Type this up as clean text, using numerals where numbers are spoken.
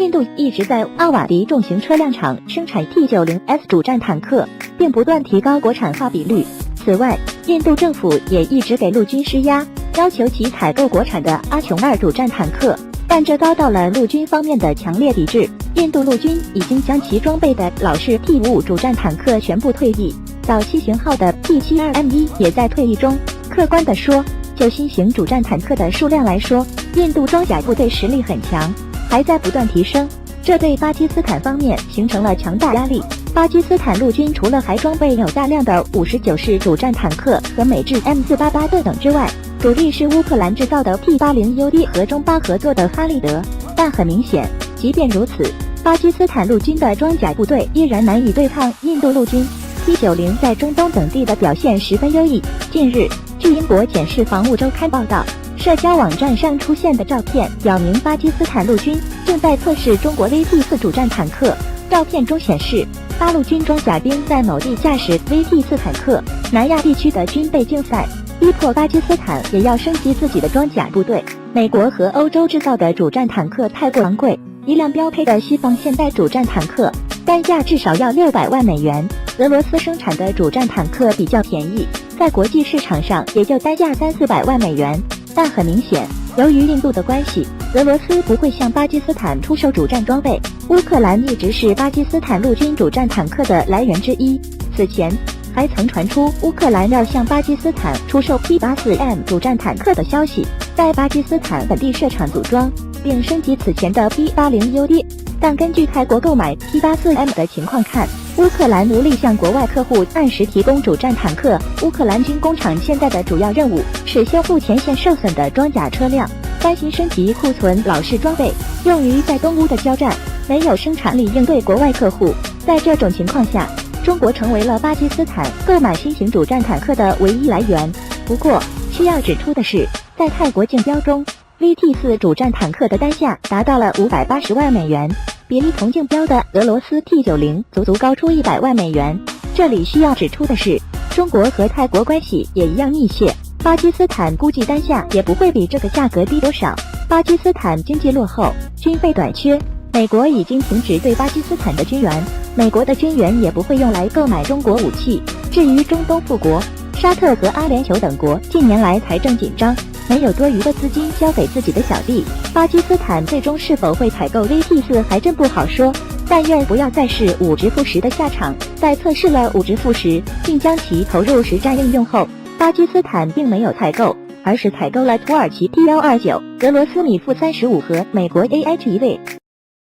印度一直在阿瓦迪重型车辆厂生产 T-90S 主战坦克，并不断提高国产化比率。此外，印度政府也一直给陆军施压，要求其采购国产的阿琼2主战坦克，但这遭到了陆军方面的强烈抵制。印度陆军已经将其装备的老式 T-55主战坦克全部退役，早期型号的 T-72M1 也在退役中。客观地说，就新型主战坦克的数量来说，印度装甲部队实力很强，还在不断提升，这对巴基斯坦方面形成了强大压力。巴基斯坦陆军除了还装备有大量的59式主战坦克和美制 M488 等之外，主力是乌克兰制造的 P-80UD 和中巴合作的哈利德。但很明显，即便如此，巴基斯坦陆军的装甲部队依然难以对抗印度陆军。T-90在中东等地的表现十分优异。近日，据英国检视防务周刊报道，社交网站上出现的照片表明巴基斯坦陆军正在测试中国 VT-4主战坦克。照片中显示，巴陆军装甲兵在某地驾驶 VT-4坦克。南亚地区的军备竞赛逼迫巴基斯坦也要升级自己的装甲部队。美国和欧洲制造的主战坦克太过昂贵，一辆标配的西方现代主战坦克单价至少要600万美元。俄罗斯生产的主战坦克比较便宜，在国际市场上也就单价300-400万美元。但很明显，由于印度的关系，俄罗斯不会向巴基斯坦出售主战装备。乌克兰一直是巴基斯坦陆军主战坦克的来源之一。此前还曾传出乌克兰要向巴基斯坦出售 P-84M 主战坦克的消息，在巴基斯坦本地设厂组装，并升级此前的 P-80UD。但根据泰国购买 P-84M 的情况看，乌克兰无力向国外客户按时提供主战坦克。乌克兰军工厂现在的主要任务是修复前线受损的装甲车辆，翻新升级库存老式装备，用于在东乌的交战，没有生产力应对国外客户。在这种情况下，中国成为了巴基斯坦购买新型主战坦克的唯一来源。不过，需要指出的是，在泰国竞标中，VT-4主战坦克的单价达到了580万美元，比同竞标的俄罗斯 T-90足高出100万美元。这里需要指出的是，中国和泰国关系也一样密切，巴基斯坦估计单价也不会比这个价格低多少。巴基斯坦经济落后，军费短缺，美国已经停止对巴基斯坦的军援，美国的军援也不会用来购买中国武器。至于中东富国，沙特和阿联酋等国近年来财政紧张，没有多余的资金交给自己的小弟，巴基斯坦最终是否会采购 VT-4还真不好说。但愿不要再是5直负10的下场。在测试了5直负10，并将其投入实战应用后，巴基斯坦并没有采购，而是采购了土耳其 T-129、俄罗斯米负35和美国AH1V。